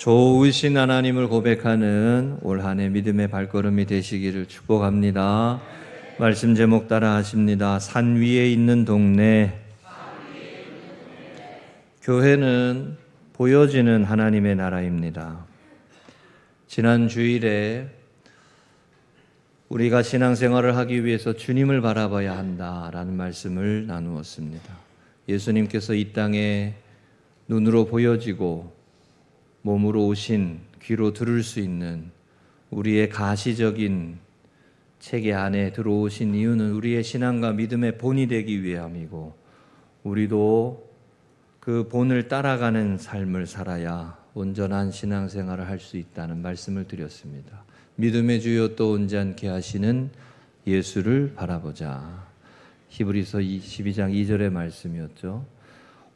좋으신 하나님을 고백하는 올 한 해 믿음의 발걸음이 되시기를 축복합니다. 말씀 제목 따라 하십니다. 산 위에 있는 동네. 교회는 보여지는 하나님의 나라입니다. 지난 주일에 우리가 신앙생활을 하기 위해서 주님을 바라봐야 한다라는 말씀을 나누었습니다. 예수님께서 이 땅에 눈으로 보여지고 몸으로 오신, 귀로 들을 수 있는 우리의 가시적인 체계 안에 들어오신 이유는 우리의 신앙과 믿음의 본이 되기 위함이고, 우리도 그 본을 따라가는 삶을 살아야 온전한 신앙생활을 할 수 있다는 말씀을 드렸습니다. 믿음의 주요 또 온전케 하시는 예수를 바라보자. 히브리서 12장 2절의 말씀이었죠.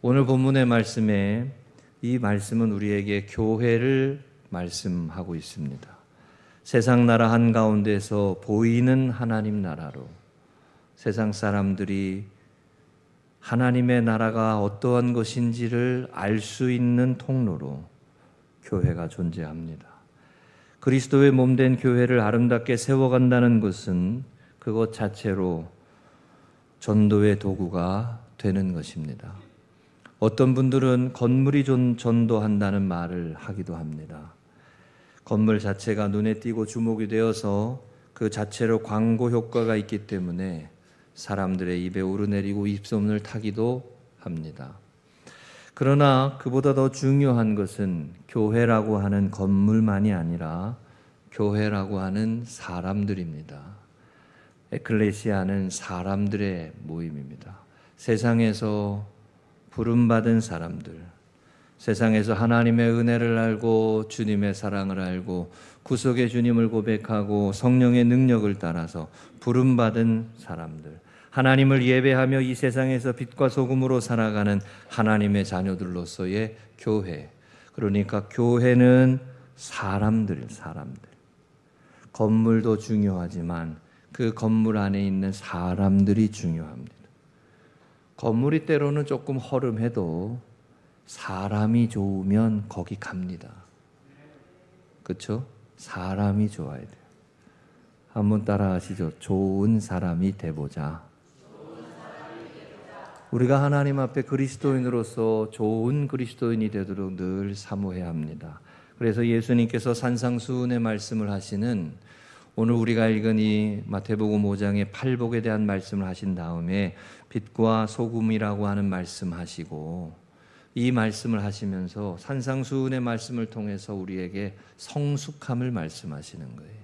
오늘 본문의 말씀에 이 말씀은 우리에게 교회를 말씀하고 있습니다. 세상 나라 한가운데서 보이는 하나님 나라로 세상 사람들이 하나님의 나라가 어떠한 것인지를 알 수 있는 통로로 교회가 존재합니다. 그리스도의 몸된 교회를 아름답게 세워간다는 것은 그것 자체로 전도의 도구가 되는 것입니다. 어떤 분들은 건물이 전도한다는 말을 하기도 합니다. 건물 자체가 눈에 띄고 주목이 되어서 그 자체로 광고 효과가 있기 때문에 사람들의 입에 오르내리고 입소문을 타기도 합니다. 그러나 그보다 더 중요한 것은 교회라고 하는 건물만이 아니라 교회라고 하는 사람들입니다. 에클레시아는 사람들의 모임입니다. 세상에서 부름받은 사람들, 세상에서 하나님의 은혜를 알고 주님의 사랑을 알고 구속의 주님을 고백하고 성령의 능력을 따라서 부름받은 사람들, 하나님을 예배하며 이 세상에서 빛과 소금으로 살아가는 하나님의 자녀들로서의 교회. 그러니까 교회는 사람들. 건물도 중요하지만 그 건물 안에 있는 사람들이 중요합니다. 건물이 때로는 조금 허름해도 사람이 좋으면 거기 갑니다. 그렇죠? 사람이 좋아야 돼요. 한번 따라 하시죠. 좋은 사람이 돼보자. 우리가 하나님 앞에 그리스도인으로서 좋은 그리스도인이 되도록 늘 사모해야 합니다. 그래서 예수님께서 산상수훈의 말씀을 하시는 오늘 우리가 읽은 이 마태복음 5장의 팔복에 대한 말씀을 하신 다음에 빛과 소금이라고 하는 말씀하시고, 이 말씀을 하시면서 산상수훈의 말씀을 통해서 우리에게 성숙함을 말씀하시는 거예요.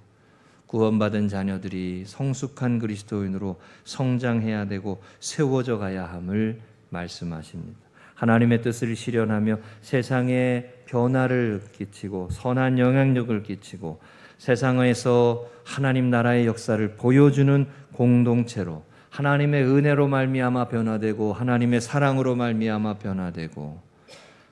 구원받은 자녀들이 성숙한 그리스도인으로 성장해야 되고 세워져 가야 함을 말씀하십니다. 하나님의 뜻을 실현하며 세상에 변화를 끼치고 선한 영향력을 끼치고 세상에서 하나님 나라의 역사를 보여주는 공동체로 하나님의 은혜로 말미암아 변화되고 하나님의 사랑으로 말미암아 변화되고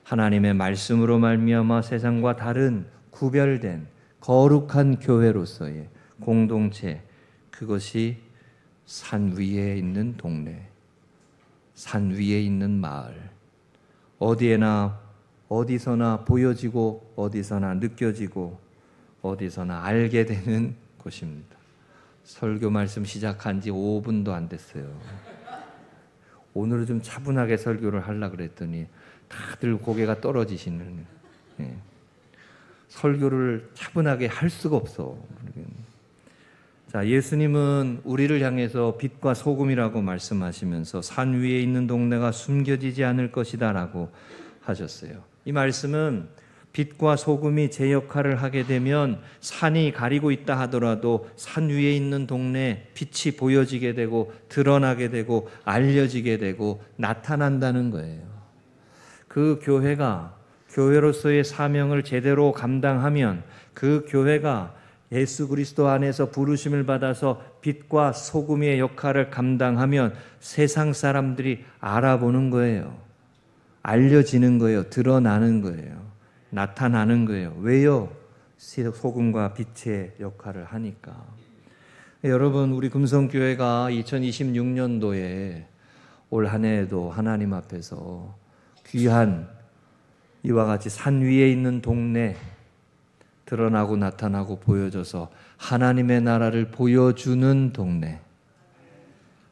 하나님의 말씀으로 말미암아 세상과 다른 구별된 거룩한 교회로서의 공동체, 그것이 산 위에 있는 동네, 산 위에 있는 마을, 어디에나 어디서나 보여지고 어디서나 느껴지고 어디서나 알게 되는 곳입니다. 설교 말씀 시작한 지 5분도 안 됐어요. 오늘은 좀 차분하게 설교를 하려고 그랬더니 다들 고개가 떨어지시는, 설교를 차분하게 할 수가 없어. 자, 예수님은 우리를 향해서 빛과 소금이라고 말씀하시면서 산 위에 있는 동네가 숨겨지지 않을 것이다 라고 하셨어요. 이 말씀은 빛과 소금이 제 역할을 하게 되면 산이 가리고 있다 하더라도 산 위에 있는 동네에 빛이 보여지게 되고 드러나게 되고 알려지게 되고 나타난다는 거예요. 그 교회가 교회로서의 사명을 제대로 감당하면, 그 교회가 예수 그리스도 안에서 부르심을 받아서 빛과 소금의 역할을 감당하면 세상 사람들이 알아보는 거예요. 알려지는 거예요. 드러나는 거예요. 나타나는 거예요. 왜요? 소금과 빛의 역할을 하니까. 여러분, 우리 금성교회가 2026년도에 올 한 해에도 하나님 앞에서 귀한 이와 같이 산 위에 있는 동네 드러나고 나타나고 보여줘서 하나님의 나라를 보여주는 동네,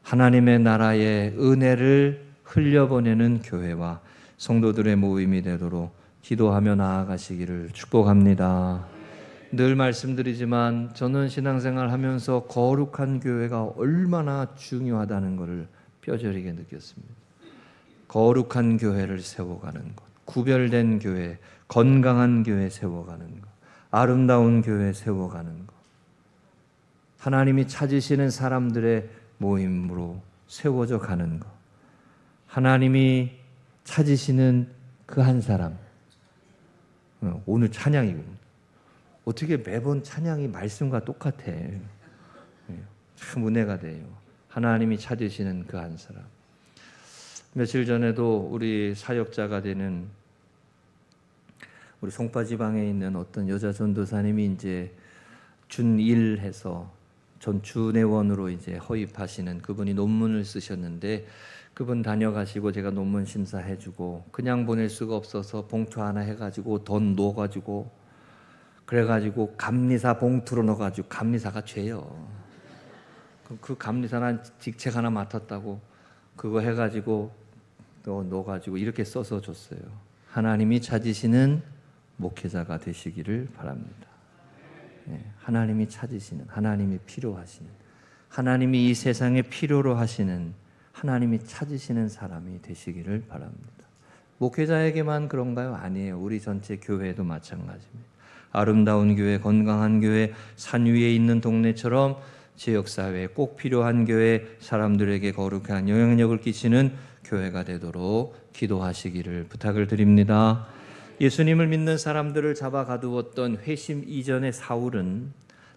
하나님의 나라의 은혜를 흘려보내는 교회와 성도들의 모임이 되도록 기도하며 나아가시기를 축복합니다. 늘 말씀드리지만 저는 신앙생활 하면서 거룩한 교회가 얼마나 중요하다는 것을 뼈저리게 느꼈습니다. 거룩한 교회를 세워가는 것, 구별된 교회, 건강한 교회 세워가는 것, 아름다운 교회 세워가는 것, 하나님이 찾으시는 사람들의 모임으로 세워져 가는 것, 하나님이 찾으시는 그 한 사람. 오늘 찬양이고 어떻게 매번 찬양이 말씀과 똑같아. 참 은혜가 돼요. 하나님이 찾으시는 그 한 사람. 며칠 전에도 우리 사역자가 되는 우리 송파 지방에 있는 어떤 여자 전도사님이 이제 준일해서 전 준회원으로 이제 허입하시는 그분이 논문을 쓰셨는데, 그분 다녀가시고 제가 논문 심사해주고 그냥 보낼 수가 없어서 봉투 하나 해가지고 돈 넣어가지고 그래가지고 감리사 봉투로 넣어가지고, 감리사가 죄요. 그 감리사는 직책 하나 맡았다고 그거 해가지고 또 넣어가지고 이렇게 써서 줬어요. 하나님이 찾으시는 목회자가 되시기를 바랍니다. 하나님이 찾으시는, 하나님이 필요하시는, 하나님이 이 세상에 필요로 하시는, 하나님이 찾으시는 사람이 되시기를 바랍니다. 목회자에게만 그런가요? 아니에요. 우리 전체 교회도 마찬가지입니다. 아름다운 교회, 건강한 교회, 산 위에 있는 동네처럼 지역사회에 꼭 필요한 교회, 사람들에게 거룩한 영향력을 끼치는 교회가 되도록 기도하시기를 부탁을 드립니다. 예수님을 믿는 사람들을 잡아 가두었던 회심 이전의 사울은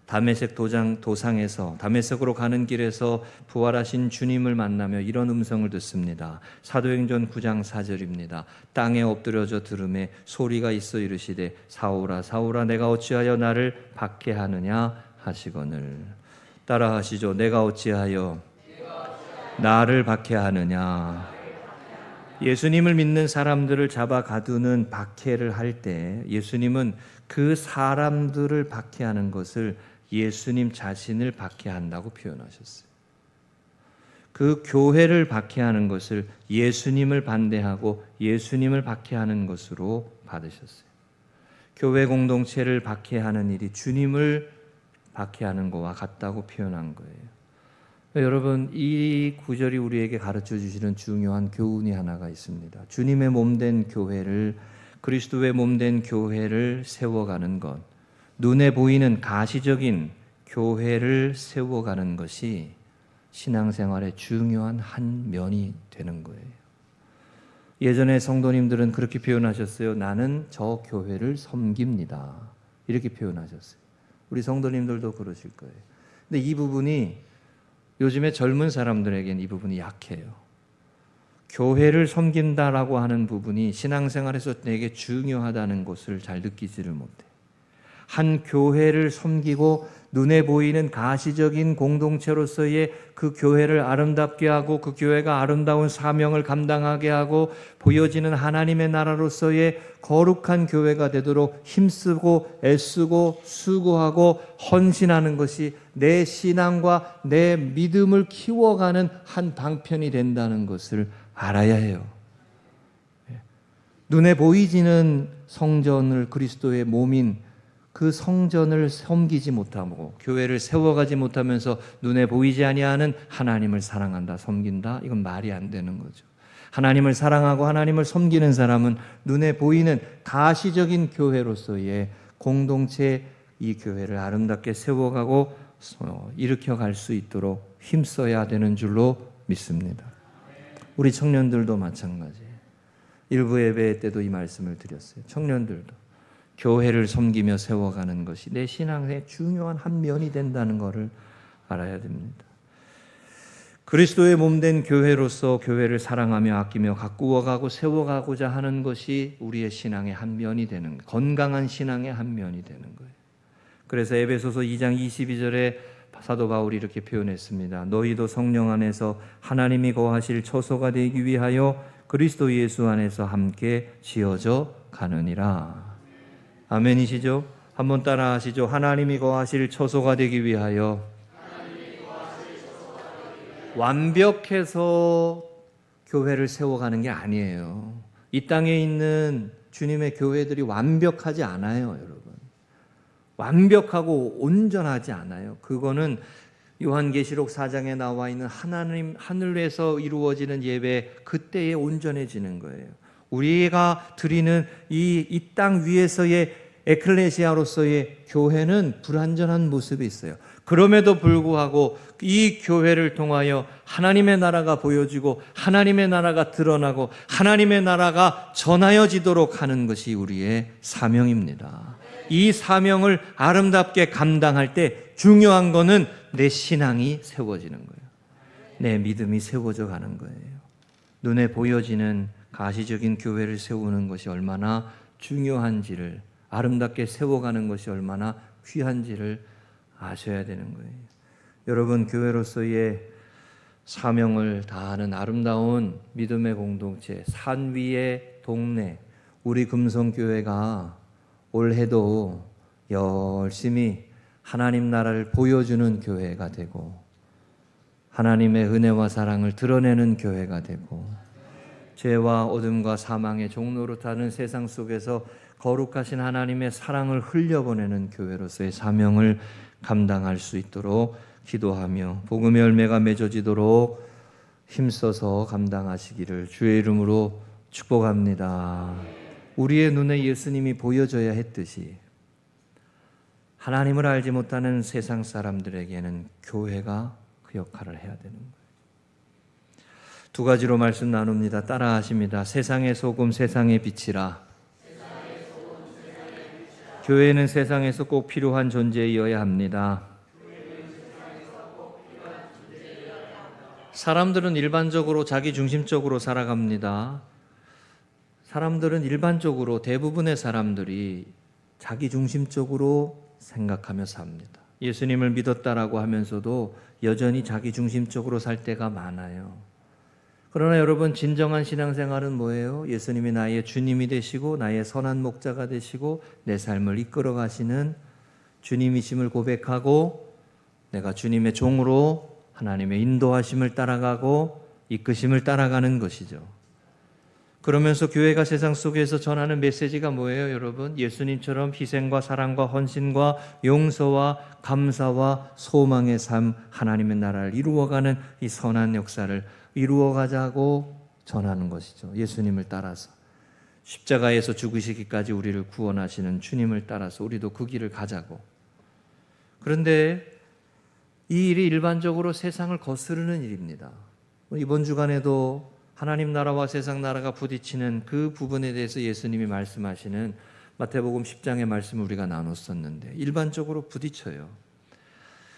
다메섹 도상에서 다메섹으로 가는 길에서 부활하신 주님을 만나며 이런 음성을 듣습니다. 사도행전 9장 4절입니다. 땅에 엎드려져 들음에 소리가 있어 이르시되 사울아 사울아 내가 어찌하여 나를 박해하느냐 하시거늘. 따라하시죠. 내가 어찌하여 나를 박해하느냐. 예수님을 믿는 사람들을 잡아 가두는 박해를 할 때 예수님은 그 사람들을 박해하는 것을 예수님 자신을 박해한다고 표현하셨어요. 그 교회를 박해하는 것을 예수님을 반대하고 예수님을 박해하는 것으로 받으셨어요. 교회 공동체를 박해하는 일이 주님을 박해하는 것과 같다고 표현한 거예요. 여러분, 이 구절이 우리에게 가르쳐 주시는 중요한 교훈이 하나가 있습니다. 주님의 몸된 교회를, 그리스도의 몸된 교회를 세워가는 것, 눈에 보이는 가시적인 교회를 세워가는 것이 신앙생활의 중요한 한 면이 되는 거예요. 예전에 성도님들은 그렇게 표현하셨어요. 나는 저 교회를 섬깁니다. 이렇게 표현하셨어요. 우리 성도님들도 그러실 거예요. 근데 이 부분이 요즘에 젊은 사람들에게는 이 부분이 약해요. 교회를 섬긴다라고 하는 부분이 신앙생활에서 되게 중요하다는 것을 잘 느끼지를 못해. 한 교회를 섬기고 눈에 보이는 가시적인 공동체로서의 그 교회를 아름답게 하고 그 교회가 아름다운 사명을 감당하게 하고 보여지는 하나님의 나라로서의 거룩한 교회가 되도록 힘쓰고 애쓰고 수고하고 헌신하는 것이 내 신앙과 내 믿음을 키워가는 한 방편이 된다는 것을 알아야 해요. 눈에 보이지는 성전을, 그리스도의 몸인 그 성전을 섬기지 못하고 교회를 세워가지 못하면서 눈에 보이지 아니하는 하나님을 사랑한다, 섬긴다, 이건 말이 안 되는 거죠. 하나님을 사랑하고 하나님을 섬기는 사람은 눈에 보이는 가시적인 교회로서의 공동체, 이 교회를 아름답게 세워가고 일으켜갈 수 있도록 힘써야 되는 줄로 믿습니다. 우리 청년들도 마찬가지예요. 일부 예배 때도 이 말씀을 드렸어요. 청년들도 교회를 섬기며 세워가는 것이 내 신앙의 중요한 한 면이 된다는 것을 알아야 됩니다. 그리스도의 몸된 교회로서 교회를 사랑하며 아끼며 가꾸어가고 세워가고자 하는 것이 우리의 신앙의 한 면이 되는 거예요. 건강한 신앙의 한 면이 되는 거예요. 그래서 에베소서 2장 22절에 사도 바울이 이렇게 표현했습니다. 너희도 성령 안에서 하나님이 거하실 처소가 되기 위하여 그리스도 예수 안에서 함께 지어져 가느니라. 아멘이시죠? 한번 따라 하시죠. 하나님이 거하실 처소가 되기 위하여 완벽해서 교회를 세워가는 게 아니에요. 이 땅에 있는 주님의 교회들이 완벽하지 않아요, 여러분. 완벽하고 온전하지 않아요. 그거는 요한계시록 4장에 나와 있는 하나님 하늘에서 이루어지는 예배 그때에 온전해지는 거예요. 우리가 드리는 이 땅 위에서의 에클레시아로서의 교회는 불완전한 모습이 있어요. 그럼에도 불구하고 이 교회를 통하여 하나님의 나라가 보여지고 하나님의 나라가 드러나고 하나님의 나라가 전하여지도록 하는 것이 우리의 사명입니다. 이 사명을 아름답게 감당할 때 중요한 거는 내 신앙이 세워지는 거예요. 내 믿음이 세워져 가는 거예요. 눈에 보여지는 가시적인 교회를 세우는 것이 얼마나 중요한지를, 아름답게 세워가는 것이 얼마나 귀한지를 아셔야 되는 거예요. 여러분, 교회로서의 사명을 다하는 아름다운 믿음의 공동체, 산 위의 동네, 우리 금성교회가 올해도 열심히 하나님 나라를 보여주는 교회가 되고 하나님의 은혜와 사랑을 드러내는 교회가 되고 죄와 어둠과 사망의 종로로 타는 세상 속에서 거룩하신 하나님의 사랑을 흘려보내는 교회로서의 사명을 감당할 수 있도록 기도하며 복음의 열매가 맺어지도록 힘써서 감당하시기를 주의 이름으로 축복합니다. 우리의 눈에 예수님이 보여져야 했듯이 하나님을 알지 못하는 세상 사람들에게는 교회가 그 역할을 해야 되는 거예요. 두 가지로 말씀 나눕니다. 따라 하십니다. 세상의 소금, 세상의 빛이라. 교회는 세상에서 꼭 필요한 존재이어야 합니다. 사람들은 일반적으로 자기중심적으로 살아갑니다. 사람들은 일반적으로 대부분의 사람들이 자기중심적으로 생각하며 삽니다. 예수님을 믿었다라고 하면서도 여전히 자기중심적으로 살 때가 많아요. 그러나 여러분, 진정한 신앙생활은 뭐예요? 예수님이 나의 주님이 되시고 나의 선한 목자가 되시고 내 삶을 이끌어 가시는 주님이심을 고백하고 내가 주님의 종으로 하나님의 인도하심을 따라가고 이끄심을 따라가는 것이죠. 그러면서 교회가 세상 속에서 전하는 메시지가 뭐예요, 여러분? 예수님처럼 희생과 사랑과 헌신과 용서와 감사와 소망의 삶, 하나님의 나라를 이루어가는 이 선한 역사를 이루어가자고 전하는 것이죠. 예수님을 따라서 십자가에서 죽으시기까지 우리를 구원하시는 주님을 따라서 우리도 그 길을 가자고. 그런데 이 일이 일반적으로 세상을 거스르는 일입니다. 이번 주간에도 하나님 나라와 세상 나라가 부딪히는 그 부분에 대해서 예수님이 말씀하시는 마태복음 10장의 말씀을 우리가 나눴었는데 일반적으로 부딪혀요.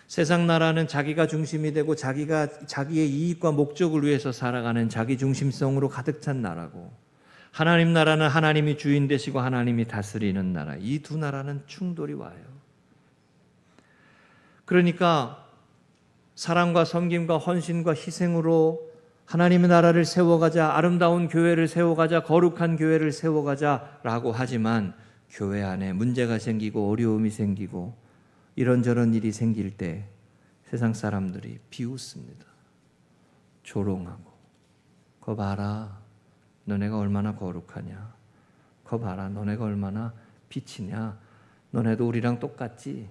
세상 나라는 자기가 중심이 되고 자기의 이익과 목적을 위해서 살아가는 자기 중심성으로 가득 찬 나라고, 하나님 나라는 하나님이 주인 되시고 하나님이 다스리는 나라, 이 두 나라는 충돌이 와요. 그러니까 사랑과 섬김과 헌신과 희생으로 하나님의 나라를 세워가자, 아름다운 교회를 세워가자, 거룩한 교회를 세워가자라고 하지만 교회 안에 문제가 생기고 어려움이 생기고 이런저런 일이 생길 때 세상 사람들이 비웃습니다. 조롱하고, 거 봐라, 너네가 얼마나 거룩하냐, 거 봐라, 너네가 얼마나 빛이냐, 너네도 우리랑 똑같지,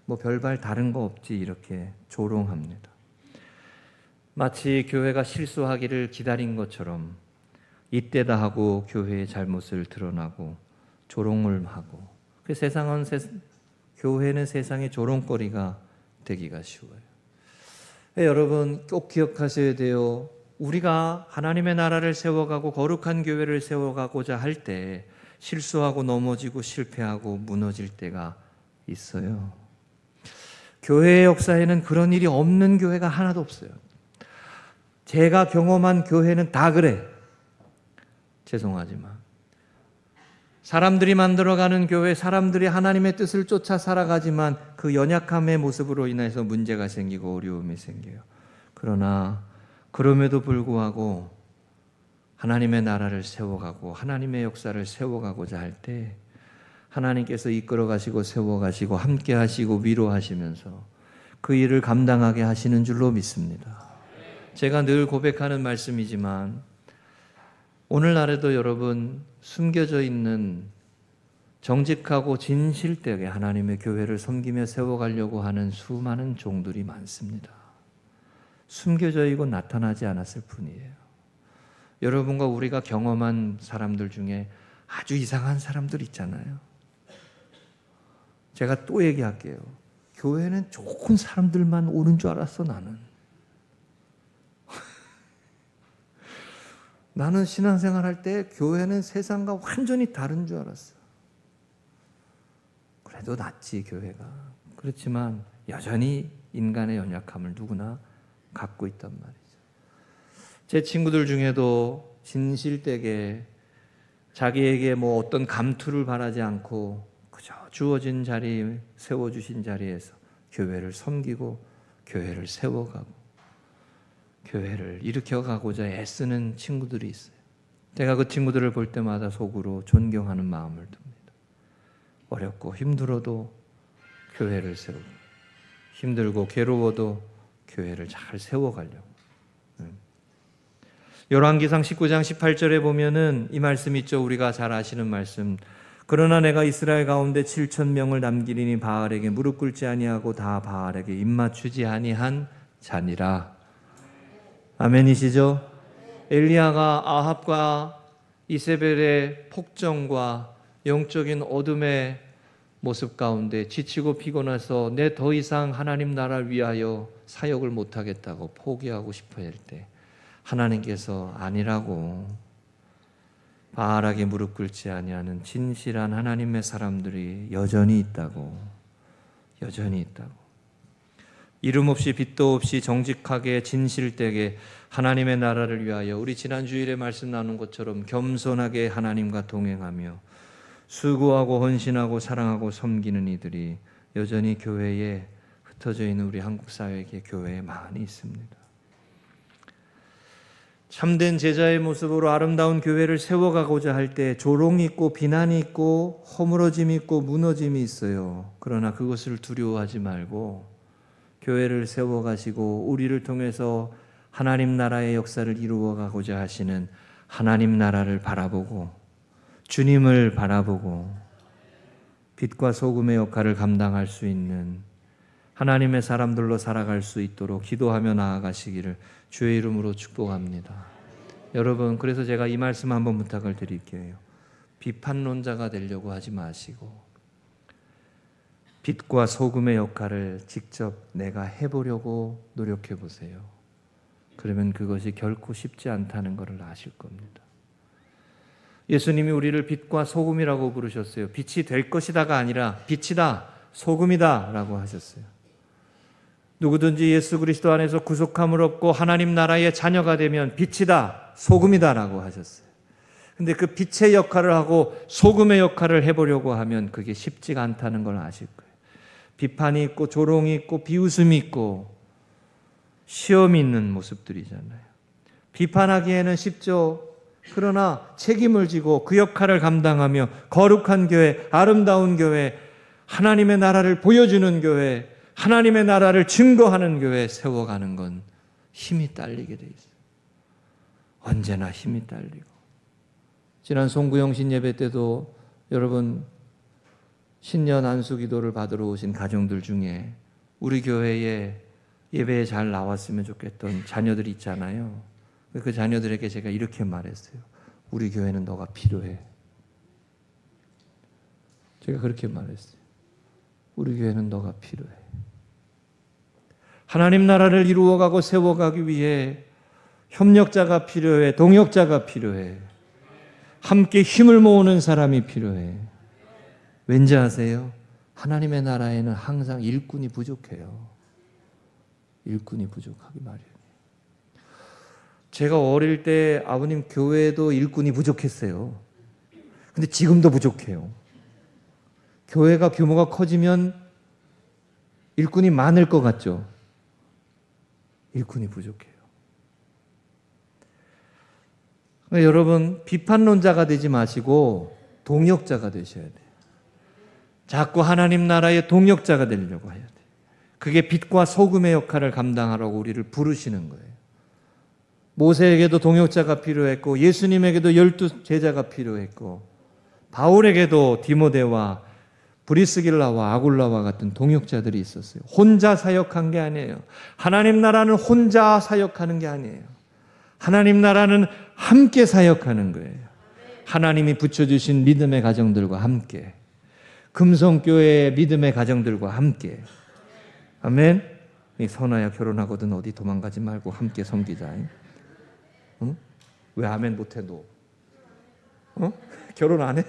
뭐 별발 다른 거 없지, 이렇게 조롱합니다. 마치 교회가 실수하기를 기다린 것처럼 이때다 하고 교회의 잘못을 드러나고 조롱을 하고, 그 교회는 세상의 조롱거리가 되기가 쉬워요. 여러분 꼭 기억하셔야 돼요. 우리가 하나님의 나라를 세워가고 거룩한 교회를 세워가고자 할 때 실수하고 넘어지고 실패하고 무너질 때가 있어요. 교회의 역사에는 그런 일이 없는 교회가 하나도 없어요. 제가 경험한 교회는 다 그래. 죄송하지만 사람들이 만들어가는 교회, 사람들이 하나님의 뜻을 쫓아 살아가지만 그 연약함의 모습으로 인해서 문제가 생기고 어려움이 생겨요. 그러나 그럼에도 불구하고 하나님의 나라를 세워가고 하나님의 역사를 세워가고자 할 때 하나님께서 이끌어 가시고 세워 가시고 함께 하시고 위로하시면서 그 일을 감당하게 하시는 줄로 믿습니다. 제가 늘 고백하는 말씀이지만 오늘날에도 여러분 숨겨져 있는 정직하고 진실되게 하나님의 교회를 섬기며 세워가려고 하는 수많은 종들이 많습니다. 숨겨져 있고 나타나지 않았을 뿐이에요. 여러분과 우리가 경험한 사람들 중에 아주 이상한 사람들 있잖아요. 제가 또 얘기할게요. 교회는 좋은 사람들만 오는 줄 알았어, 나는. 나는 신앙생활 할 때 교회는 세상과 완전히 다른 줄 알았어. 그래도 낫지, 교회가. 그렇지만 여전히 인간의 연약함을 누구나 갖고 있단 말이죠. 제 친구들 중에도 진실되게 자기에게 뭐 어떤 감투를 바라지 않고 그저 주어진 자리, 세워주신 자리에서 교회를 섬기고 교회를 세워가고 교회를 일으켜가고자 애쓰는 친구들이 있어요. 제가 그 친구들을 볼 때마다 속으로 존경하는 마음을 듭니다. 어렵고 힘들어도 교회를 세우고 힘들고 괴로워도 교회를 잘 세워가려고. 열왕기상 19장 18절에 보면은 이 말씀 있죠. 우리가 잘 아시는 말씀. 그러나 내가 이스라엘 가운데 7,000명을 남기리니 바알에게 무릎 꿇지 아니하고 다 바알에게 입맞추지 아니한 자니라. 아멘이시죠? 엘리야가 아합과 이세벨의 폭정과 영적인 어둠의 모습 가운데 지치고 피곤해서 내 더 이상 하나님 나라를 위하여 사역을 못하겠다고 포기하고 싶어 할 때 하나님께서 아니라고, 바알에게 무릎 꿇지 아니하는 진실한 하나님의 사람들이 여전히 있다고. 이름 없이 빚도 없이 정직하게 진실되게 하나님의 나라를 위하여 우리 지난 주일에 말씀 나눈 것처럼 겸손하게 하나님과 동행하며 수고하고 헌신하고 사랑하고 섬기는 이들이 여전히 교회에 흩어져 있는 우리 한국 사회의 교회에 많이 있습니다. 참된 제자의 모습으로 아름다운 교회를 세워가고자 할 때 조롱이 있고 비난이 있고 허물어짐이 있고 무너짐이 있어요. 그러나 그것을 두려워하지 말고 교회를 세워가시고 우리를 통해서 하나님 나라의 역사를 이루어가고자 하시는 하나님 나라를 바라보고 주님을 바라보고 빛과 소금의 역할을 감당할 수 있는 하나님의 사람들로 살아갈 수 있도록 기도하며 나아가시기를 주의 이름으로 축복합니다. 여러분, 그래서 제가 이 말씀 한번 부탁을 드릴게요. 비판론자가 되려고 하지 마시고 빛과 소금의 역할을 직접 내가 해보려고 노력해 보세요. 그러면 그것이 결코 쉽지 않다는 것을 아실 겁니다. 예수님이 우리를 빛과 소금이라고 부르셨어요. 빛이 될 것이다가 아니라 빛이다, 소금이다 라고 하셨어요. 누구든지 예수 그리스도 안에서 구속함을 얻고 하나님 나라의 자녀가 되면 빛이다, 소금이다 라고 하셨어요. 근데 그 빛의 역할을 하고 소금의 역할을 해보려고 하면 그게 쉽지가 않다는 걸 아실 거예요. 비판이 있고 조롱이 있고 비웃음이 있고 시험이 있는 모습들이잖아요. 비판하기에는 쉽죠. 그러나 책임을 지고 그 역할을 감당하며 거룩한 교회, 아름다운 교회, 하나님의 나라를 보여주는 교회, 하나님의 나라를 증거하는 교회 세워가는 건 힘이 딸리게 돼 있어요. 언제나 힘이 딸리고. 지난 송구영신 예배 때도 여러분 신년 안수 기도를 받으러 오신 가정들 중에 우리 교회에 예배에 잘 나왔으면 좋겠던 자녀들이 있잖아요. 그 자녀들에게 제가 이렇게 말했어요. 우리 교회는 너가 필요해. 제가 그렇게 말했어요. 우리 교회는 너가 필요해. 하나님 나라를 이루어가고 세워가기 위해 협력자가 필요해. 동역자가 필요해. 함께 힘을 모으는 사람이 필요해. 왠지 아세요? 하나님의 나라에는 항상 일꾼이 부족해요. 일꾼이 부족하기 마련이에요. 제가 어릴 때 아버님 교회도 일꾼이 부족했어요. 근데 지금도 부족해요. 교회가 규모가 커지면 일꾼이 많을 것 같죠? 일꾼이 부족해요. 여러분, 비판론자가 되지 마시고 동역자가 되셔야 돼요. 자꾸 하나님 나라의 동역자가 되려고 해야 돼요. 그게 빛과 소금의 역할을 감당하라고 우리를 부르시는 거예요. 모세에게도 동역자가 필요했고 예수님에게도 12 제자가 필요했고 바울에게도 디모데와 브리스길라와 아굴라와 같은 동역자들이 있었어요. 혼자 사역한 게 아니에요. 하나님 나라는 혼자 사역하는 게 아니에요. 하나님 나라는 함께 사역하는 거예요. 하나님이 붙여주신 믿음의 가정들과 함께, 금성교회의 믿음의 가정들과 함께. 아멘. 선아야, 결혼하거든 어디 도망가지 말고 함께 섬기자. 응? 왜 아멘 못해 너? 결혼 안 해?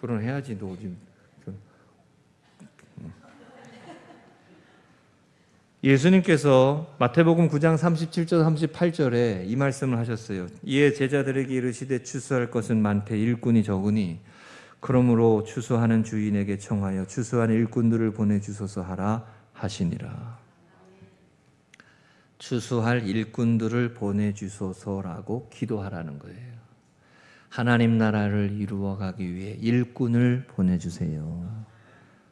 결혼해야지 너 지금. 예수님께서 마태복음 9장 37절 38절에 이 말씀을 하셨어요. 이에 제자들에게 이르시되 추수할 것은 많되 일꾼이 적으니 그러므로 추수하는 주인에게 청하여 추수하는 일꾼들을 보내주소서 하라 하시니라. 추수할 일꾼들을 보내주소서라고 기도하라는 거예요. 하나님 나라를 이루어가기 위해 일꾼을 보내주세요.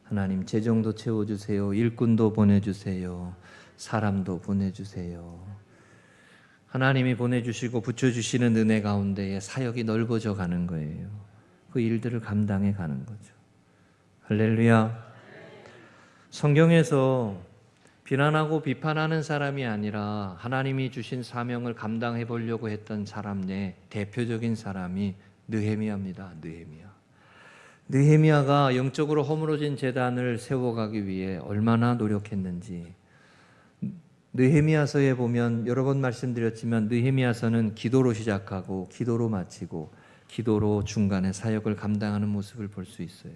하나님 재정도 채워주세요. 일꾼도 보내주세요. 사람도 보내주세요. 하나님이 보내주시고 붙여주시는 은혜 가운데에 사역이 넓어져 가는 거예요. 그 일들을 감당해 가는 거죠. 할렐루야. 성경에서 비난하고 비판하는 사람이 아니라 하나님이 주신 사명을 감당해 보려고 했던 사람 내 대표적인 사람이 느헤미야입니다. 느헤미야가 영적으로 허물어진 제단을 세워가기 위해 얼마나 노력했는지 느헤미야서에 보면 여러 번 말씀드렸지만 느헤미야서는 기도로 시작하고 기도로 마치고 기도로 중간에 사역을 감당하는 모습을 볼 수 있어요.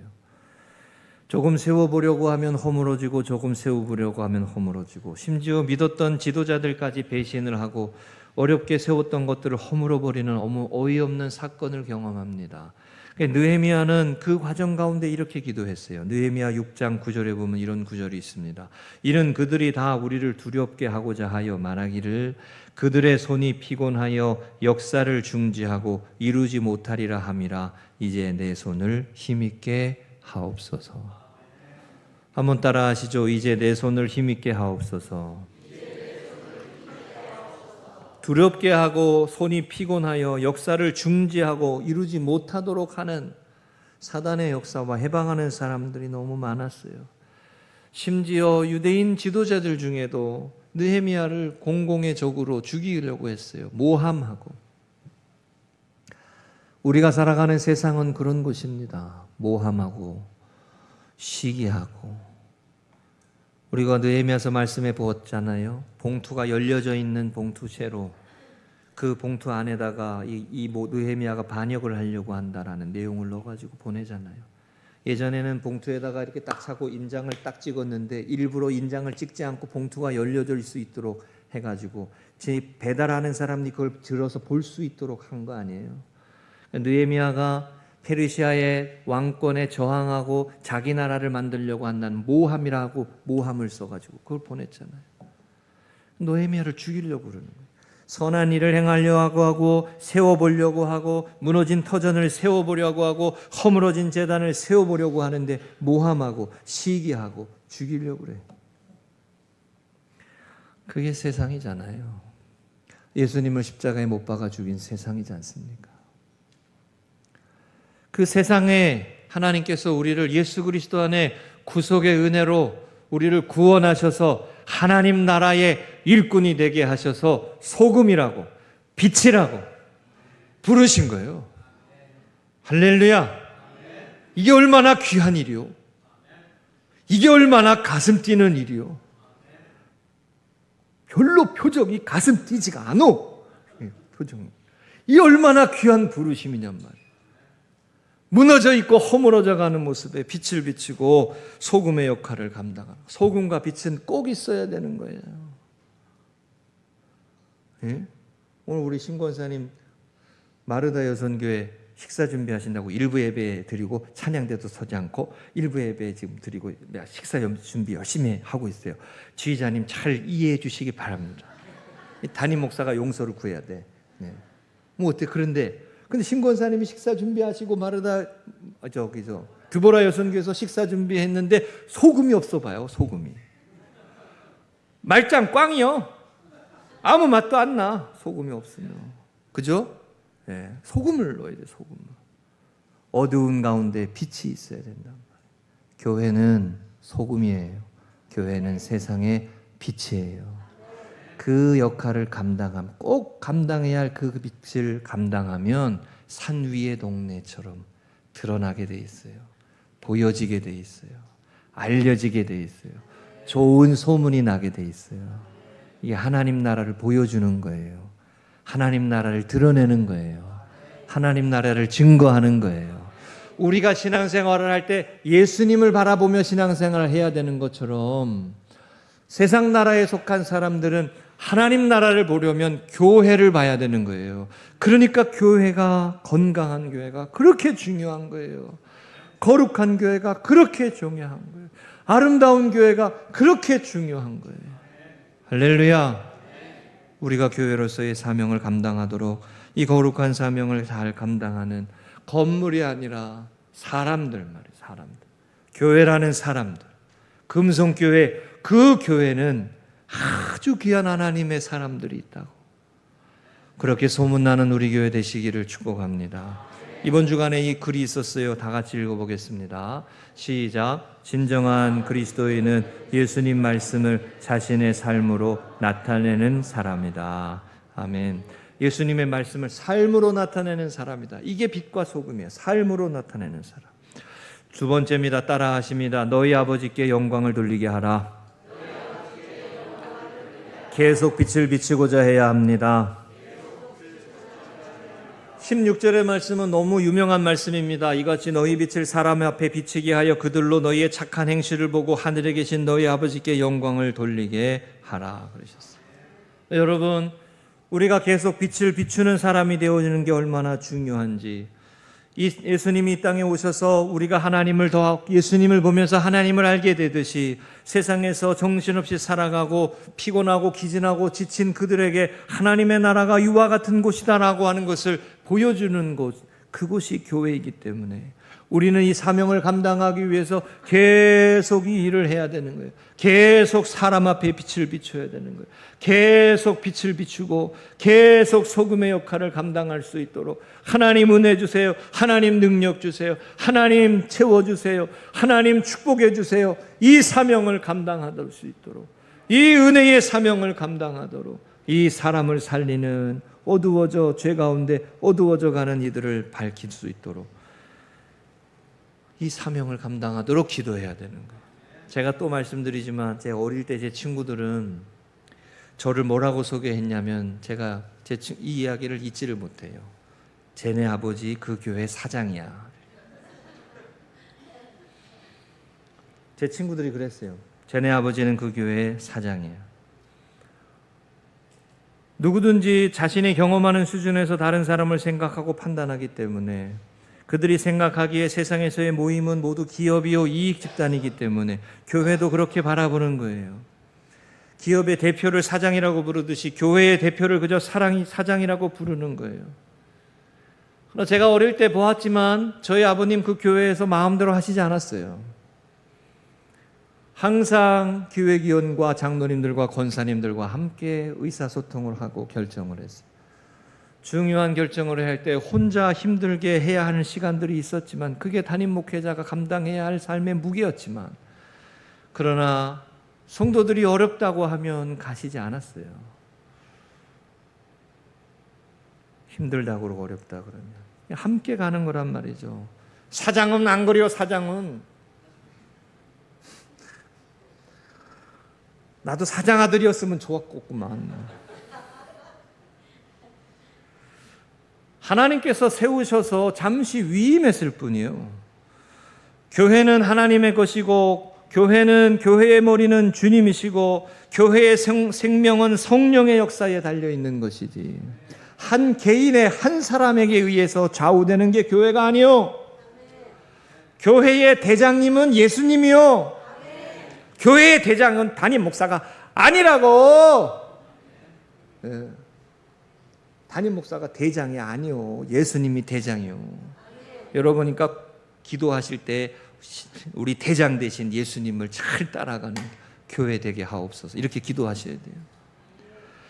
조금 세워보려고 하면 허물어지고 조금 세워보려고 하면 허물어지고 심지어 믿었던 지도자들까지 배신을 하고 어렵게 세웠던 것들을 허물어버리는 너무 어이없는 사건을 경험합니다. 느헤미야는 그 과정 가운데 이렇게 기도했어요. 느헤미야 6장 9절에 보면 이런 구절이 있습니다. 이는 그들이 다 우리를 두렵게 하고자 하여 말하기를 그들의 손이 피곤하여 역사를 중지하고 이루지 못하리라 함이라. 이제 내 손을 힘있게 하옵소서. 한번 따라 하시죠. 이제 내 손을 힘있게 하옵소서. 두렵게 하고 손이 피곤하여 역사를 중지하고 이루지 못하도록 하는 사단의 역사와 해방하는 사람들이 너무 많았어요. 심지어 유대인 지도자들 중에도 느헤미야를 공공의 적으로 죽이려고 했어요. 모함하고. 우리가 살아가는 세상은 그런 곳입니다. 모함하고 시기하고. 우리가 느헤미야서 말씀해 보았잖아요. 봉투가 열려져 있는 봉투채로 그 봉투 안에다가 이 느헤미야가 반역을 하려고 한다라는 내용을 넣어가지고 보내잖아요. 예전에는 봉투에다가 이렇게 딱 차고 인장을 딱 찍었는데 일부러 인장을 찍지 않고 봉투가 열려질 수 있도록 해가지고 제 배달하는 사람이 그걸 들어서 볼 수 있도록 한 거 아니에요. 느헤미야가 페르시아의 왕권에 저항하고 자기 나라를 만들려고 한다는 모함이라고 모함을 써가지고 그걸 보냈잖아요. 느헤미야를 죽이려고 그러는 거예요. 선한 일을 행하려고 하고 세워보려고 하고 무너진 터전을 세워보려고 하고 허물어진 제단을 세워보려고 하는데 모함하고 시기하고 죽이려고 그래요. 그게 세상이잖아요. 예수님을 십자가에 못 박아 죽인 세상이지 않습니까? 그 세상에 하나님께서 우리를 예수 그리스도 안에 구속의 은혜로 우리를 구원하셔서 하나님 나라의 일꾼이 되게 하셔서 소금이라고 빛이라고 부르신 거예요. 할렐루야. 이게 얼마나 귀한 일이요. 이게 얼마나 가슴 뛰는 일이요. 별로 표정이 가슴 뛰지가 않아. 표정이. 이 얼마나 귀한 부르심이냔 말이에요. 무너져 있고 허물어져 가는 모습에 빛을 비추고 소금의 역할을 감당하는. 소금과 빛은 꼭 있어야 되는 거예요. 예? 오늘 우리 신권사님 마르다 여선교회 식사 준비하신다고 일부 예배 드리고 찬양대도 서지 않고 일부 예배 지금 드리고 식사 준비 열심히 하고 있어요. 지휘자님 잘 이해해 주시기 바랍니다. 담임 목사가 용서를 구해야 돼. 네. 뭐 어때? 근데 신권사님이 식사 준비하시고 마르다 드보라 여선교에서 식사 준비했는데 소금이 없어 봐요. 소금이. 말짱 꽝이요. 아무 맛도 안 나. 소금이 없으면. 그죠? 네, 소금을 넣어야 돼. 소금을. 어두운 가운데 빛이 있어야 된단 말이에요. 교회는 소금이에요. 교회는 세상의 빛이에요. 그 역할을 꼭 감당해야 할 그 빛을 감당하면 산 위의 동네처럼 드러나게 돼 있어요. 보여지게 돼 있어요. 알려지게 돼 있어요. 좋은 소문이 나게 돼 있어요. 이게 하나님 나라를 보여주는 거예요. 하나님 나라를 드러내는 거예요. 하나님 나라를 증거하는 거예요. 우리가 신앙생활을 할 때 예수님을 바라보며 신앙생활을 해야 되는 것처럼 세상 나라에 속한 사람들은 하나님 나라를 보려면 교회를 봐야 되는 거예요. 그러니까 교회가, 건강한 교회가 그렇게 중요한 거예요. 거룩한 교회가 그렇게 중요한 거예요. 아름다운 교회가 그렇게 중요한 거예요. 할렐루야. 우리가 교회로서의 사명을 감당하도록 이 거룩한 사명을 잘 감당하는 건물이 아니라 사람들 말이에요. 사람들. 교회라는 사람들. 금송교회, 그 교회는 아주 귀한 하나님의 사람들이 있다고. 그렇게 소문나는 우리 교회 되시기를 축복합니다. 이번 주간에 이 글이 있었어요. 다 같이 읽어보겠습니다. 시작. 진정한 그리스도인은 예수님 말씀을 자신의 삶으로 나타내는 사람이다. 아멘. 예수님의 말씀을 삶으로 나타내는 사람이다. 이게 빛과 소금이에요. 삶으로 나타내는 사람. 두 번째입니다. 따라 하십니다. 너희 아버지께 영광을 돌리게 하라. 계속 빛을 비추고자 해야 합니다. 16절의 말씀은 너무 유명한 말씀입니다. 이같이 너희 빛을 사람 앞에 비치게 하여 그들로 너희의 착한 행실을 보고 하늘에 계신 너희 아버지께 영광을 돌리게 하라 그러셨어요. 여러분, 우리가 계속 빛을 비추는 사람이 되어지는 게 얼마나 중요한지, 예수님이 이 땅에 오셔서 우리가 하나님을 예수님을 보면서 하나님을 알게 되듯이 세상에서 정신없이 살아가고 피곤하고 기진하고 지친 그들에게 하나님의 나라가 이와 같은 곳이다라고 하는 것을 보여주는 곳, 그곳이 교회이기 때문에 우리는 이 사명을 감당하기 위해서 계속 이 일을 해야 되는 거예요. 계속 사람 앞에 빛을 비춰야 되는 거예요. 계속 빛을 비추고 계속 소금의 역할을 감당할 수 있도록 하나님 은혜 주세요. 하나님 능력 주세요. 하나님 채워주세요. 하나님 축복해 주세요. 이 사명을 감당할 수 있도록, 이 은혜의 사명을 감당하도록, 이 사람을 살리는 죄 가운데 어두워져 가는 이들을 밝힐 수 있도록 이 사명을 감당하도록 기도해야 되는 거예요. 제가 또 말씀드리지만 제 어릴 때 제 친구들은 저를 뭐라고 소개했냐면 제가 이 이야기를 잊지를 못해요. 쟤네 아버지 그 교회 사장이야. 제 친구들이 그랬어요. 쟤네 아버지는 그 교회 사장이야. 누구든지 자신이 경험하는 수준에서 다른 사람을 생각하고 판단하기 때문에 그들이 생각하기에 세상에서의 모임은 모두 기업이요 이익 집단이기 때문에 교회도 그렇게 바라보는 거예요. 기업의 대표를 사장이라고 부르듯이 교회의 대표를 그저 사장이라고 부르는 거예요. 그러나 제가 어릴 때 보았지만 저희 아버님 그 교회에서 마음대로 하시지 않았어요. 항상 교회기원과 장로님들과 권사님들과 함께 의사소통을 하고 결정을 했어요. 중요한 결정을 할 때 혼자 힘들게 해야 하는 시간들이 있었지만 그게 담임 목회자가 감당해야 할 삶의 무게였지만, 그러나 성도들이 어렵다고 하면 가시지 않았어요. 힘들다고 그러고 어렵다 그러면 함께 가는 거란 말이죠. 사장은 안 그래요. 사장은 나도 사장 아들이었으면 좋았겠구만. 하나님께서 세우셔서 잠시 위임했을 뿐이에요. 교회는 하나님의 것이고, 교회는 교회의 머리는 주님이시고, 교회의 생명은 성령의 역사에 달려있는 것이지 한 개인의 한 사람에게 의해서 좌우되는 게 교회가 아니요. 교회의 대장님은 예수님이요. 교회의 대장은 담임 목사가 아니라고. 담임 목사가 대장이 아니요. 예수님이 대장이요. 여러분이니까 기도하실 때 우리 대장 대신 예수님을 잘 따라가는 교회 되게 하옵소서. 이렇게 기도하셔야 돼요.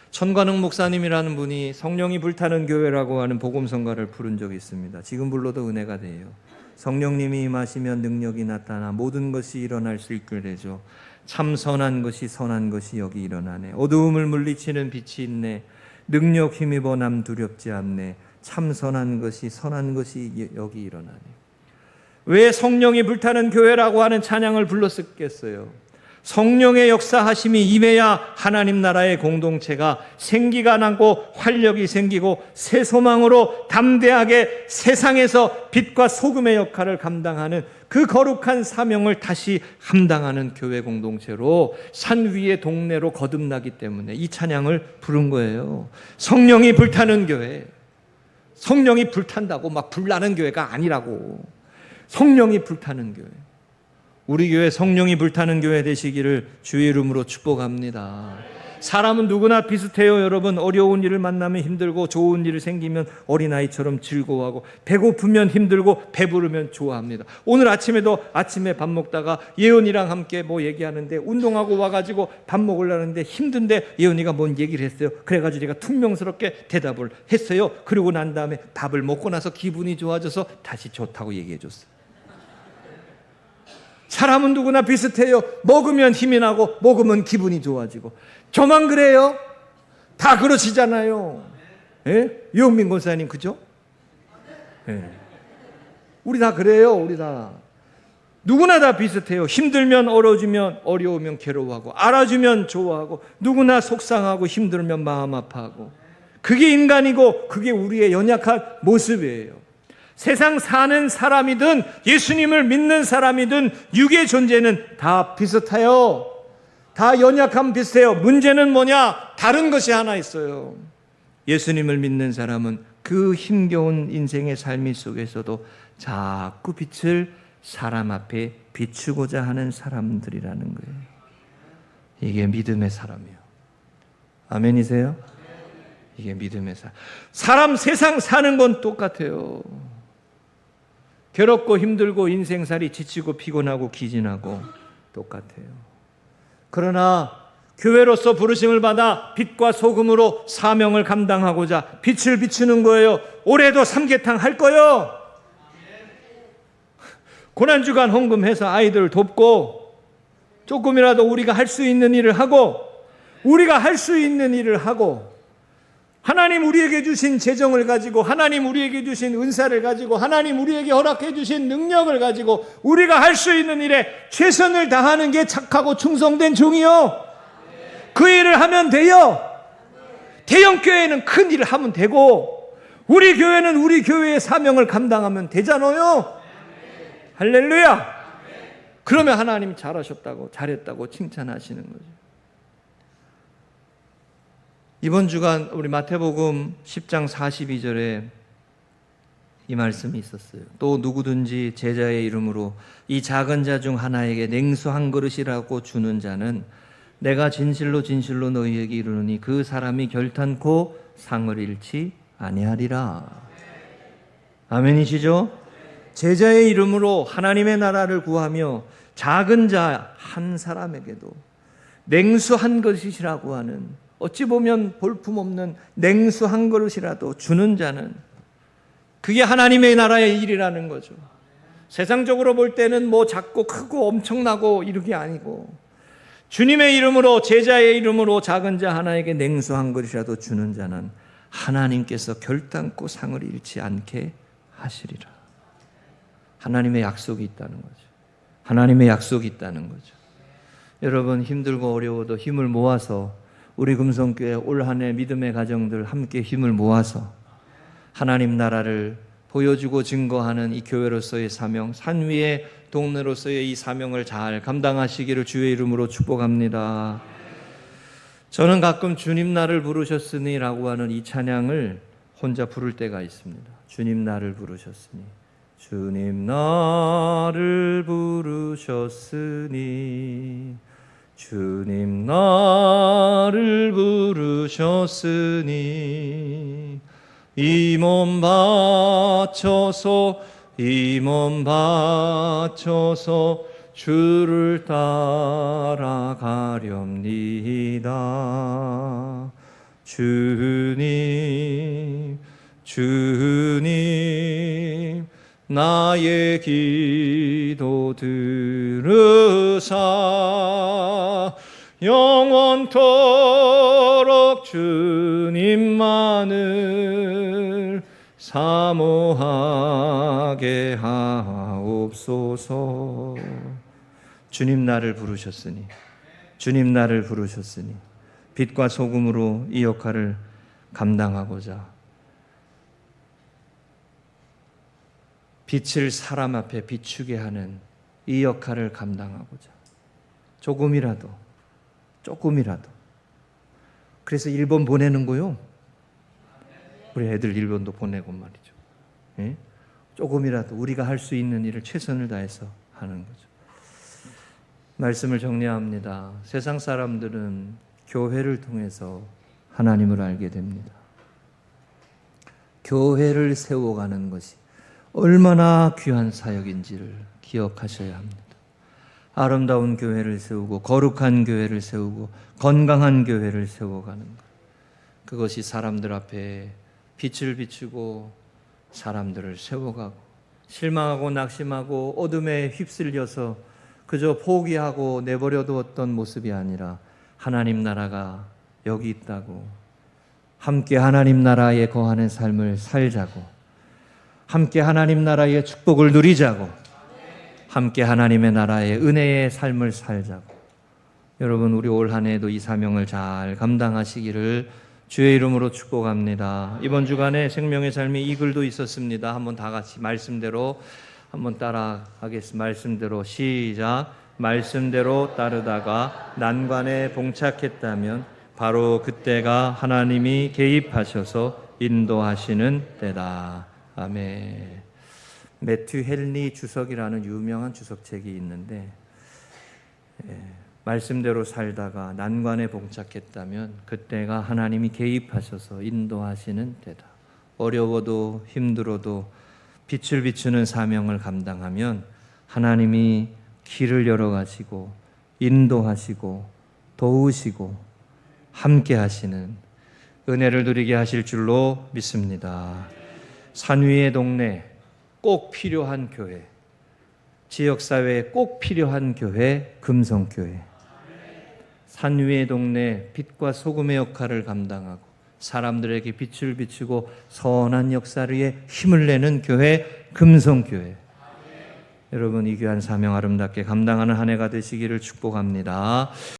천관흥 목사님이라는 분이 성령이 불타는 교회라고 하는 복음성가를 부른 적이 있습니다. 지금 불러도 은혜가 돼요. 성령님이 임하시면 능력이 나타나 모든 것이 일어날 수 있게 되죠. 참 선한 것이 여기 일어나네. 어두움을 물리치는 빛이 있네. 능력 힘입어 남 두렵지 않네. 참 선한 것이 여기 일어나네. 왜 성령이 불타는 교회라고 하는 찬양을 불렀겠어요? 성령의 역사하심이 임해야 하나님 나라의 공동체가 생기가 나고 활력이 생기고 새 소망으로 담대하게 세상에서 빛과 소금의 역할을 감당하는 그 거룩한 사명을 다시 감당하는 교회 공동체로 산 위의 동네로 거듭나기 때문에 이 찬양을 부른 거예요. 성령이 불타는 교회. 성령이 불탄다고 막 불나는 교회가 아니라고. 성령이 불타는 교회. 우리 교회 성령이 불타는 교회 되시기를 주의 이름으로 축복합니다. 사람은 누구나 비슷해요. 여러분, 어려운 일을 만나면 힘들고 좋은 일이 생기면 어린아이처럼 즐거워하고 배고프면 힘들고 배부르면 좋아합니다. 오늘 아침에도 아침에 밥 먹다가 예언이랑 함께 뭐 얘기하는데 운동하고 와가지고 밥 먹으려는데 힘든데 예언이가 뭔 얘기를 했어요. 그래가지고 제가 퉁명스럽게 대답을 했어요. 그리고 난 다음에 밥을 먹고 나서 기분이 좋아져서 다시 좋다고 얘기해 줬어요. 사람은 누구나 비슷해요. 먹으면 힘이 나고 먹으면 기분이 좋아지고. 저만 그래요? 다 그러시잖아요. 예? 유영민 권사님 그죠? 예. 우리 다 그래요. 우리 다. 누구나 다 비슷해요. 힘들면 어려워지면 어려우면 괴로워하고 알아주면 좋아하고 누구나 속상하고 힘들면 마음 아파하고. 그게 인간이고 그게 우리의 연약한 모습이에요. 세상 사는 사람이든 예수님을 믿는 사람이든 육의 존재는 다 비슷해요. 다 연약함 비슷해요. 문제는 뭐냐? 다른 것이 하나 있어요. 예수님을 믿는 사람은 그 힘겨운 인생의 삶 속에서도 자꾸 빛을 사람 앞에 비추고자 하는 사람들이라는 거예요. 이게 믿음의 사람이에요. 아멘이세요? 이게 믿음의 사람. 사람 세상 사는 건 똑같아요. 괴롭고 힘들고 인생살이 지치고 피곤하고 기진하고 똑같아요. 그러나 교회로서 부르심을 받아 빛과 소금으로 사명을 감당하고자 빛을 비추는 거예요. 올해도 삼계탕 할 거요. 고난주간 헌금해서 아이들을 돕고 조금이라도 우리가 할 수 있는 일을 하고 하나님 우리에게 주신 재정을 가지고 하나님 우리에게 주신 은사를 가지고 하나님 우리에게 허락해 주신 능력을 가지고 우리가 할 수 있는 일에 최선을 다하는 게 착하고 충성된 종이요. 그 일을 하면 돼요. 대형 교회는 큰 일을 하면 되고 우리 교회는 우리 교회의 사명을 감당하면 되잖아요. 할렐루야. 그러면 하나님이 잘했다고 칭찬하시는 거죠. 이번 주간 우리 마태복음 10장 42절에 이 말씀이 있었어요. 또 누구든지 제자의 이름으로 이 작은 자 중 하나에게 냉수 한 그릇이라고 주는 자는 내가 진실로 너희에게 이르노니 그 사람이 결탄코 상을 잃지 아니하리라. 아멘이시죠? 제자의 이름으로 하나님의 나라를 구하며 작은 자 한 사람에게도 냉수 한 그릇이라고 하는 어찌 보면 볼품없는 냉수 한 그릇이라도 주는 자는 그게 하나님의 나라의 일이라는 거죠. 세상적으로 볼 때는 뭐 작고 크고 엄청나고 이런 게 아니고 주님의 이름으로 제자의 이름으로 작은 자 하나에게 냉수 한 그릇이라도 주는 자는 하나님께서 결단코 상을 잃지 않게 하시리라. 하나님의 약속이 있다는 거죠. 하나님의 약속이 있다는 거죠. 여러분 힘들고 어려워도 힘을 모아서 우리 금성교회 올 한 해 믿음의 가정들 함께 힘을 모아서 하나님 나라를 보여주고 증거하는 이 교회로서의 사명, 산 위의 동네로서의 이 사명을 잘 감당하시기를 주의 이름으로 축복합니다. 저는 가끔 주님 나를 부르셨으니 라고 하는 이 찬양을 혼자 부를 때가 있습니다. 주님 나를 부르셨으니 주님 나를 부르셨으니 주님 나를 부르셨으니 이 몸 바쳐서 이 몸 바쳐서 주를 따라가렵니다. 주님 주님 나의 기도 들으사 영원토록 주님만을 사모하게 하옵소서. 주님 나를 부르셨으니 주님 나를 부르셨으니 빛과 소금으로 이 역할을 감당하고자 빛을 사람 앞에 비추게 하는 이 역할을 감당하고자 조금이라도 그래서 일본 보내는 거요. 우리 애들 일본도 보내고 말이죠. 예? 조금이라도 우리가 할 수 있는 일을 최선을 다해서 하는 거죠. 말씀을 정리합니다. 세상 사람들은 교회를 통해서 하나님을 알게 됩니다. 교회를 세워가는 것이 얼마나 귀한 사역인지를 기억하셔야 합니다. 아름다운 교회를 세우고 거룩한 교회를 세우고 건강한 교회를 세워가는 것, 그것이 사람들 앞에 빛을 비추고 사람들을 세워가고 실망하고 낙심하고 어둠에 휩쓸려서 그저 포기하고 내버려 두었던 모습이 아니라 하나님 나라가 여기 있다고, 함께 하나님 나라에 거하는 삶을 살자고, 함께 하나님 나라의 축복을 누리자고, 함께 하나님의 나라의 은혜의 삶을 살자고. 여러분, 우리 올 한 해도 이 사명을 잘 감당하시기를 주의 이름으로 축복합니다. 이번 주간에 생명의 삶의 이 글도 있었습니다. 한번 다 같이 말씀대로 한번 따라하겠습니다. 말씀대로 시작. 말씀대로 따르다가 난관에 봉착했다면 바로 그때가 하나님이 개입하셔서 인도하시는 때다. 아멘. 매튜 헨리 주석이라는 유명한 주석책이 있는데, 말씀대로 살다가 난관에 봉착했다면 그때가 하나님이 개입하셔서 인도하시는 때다. 어려워도 힘들어도 빛을 비추는 사명을 감당하면 하나님이 길을 열어가시고 인도하시고 도우시고 함께 하시는 은혜를 누리게 하실 줄로 믿습니다. 산 위의 동네 꼭 필요한 교회, 지역사회에 꼭 필요한 교회, 금성교회. 산 위의 동네 빛과 소금의 역할을 감당하고 사람들에게 빛을 비추고 선한 역사를 위해 힘을 내는 교회, 금성교회. 여러분, 이 귀한 사명 아름답게 감당하는 한 해가 되시기를 축복합니다.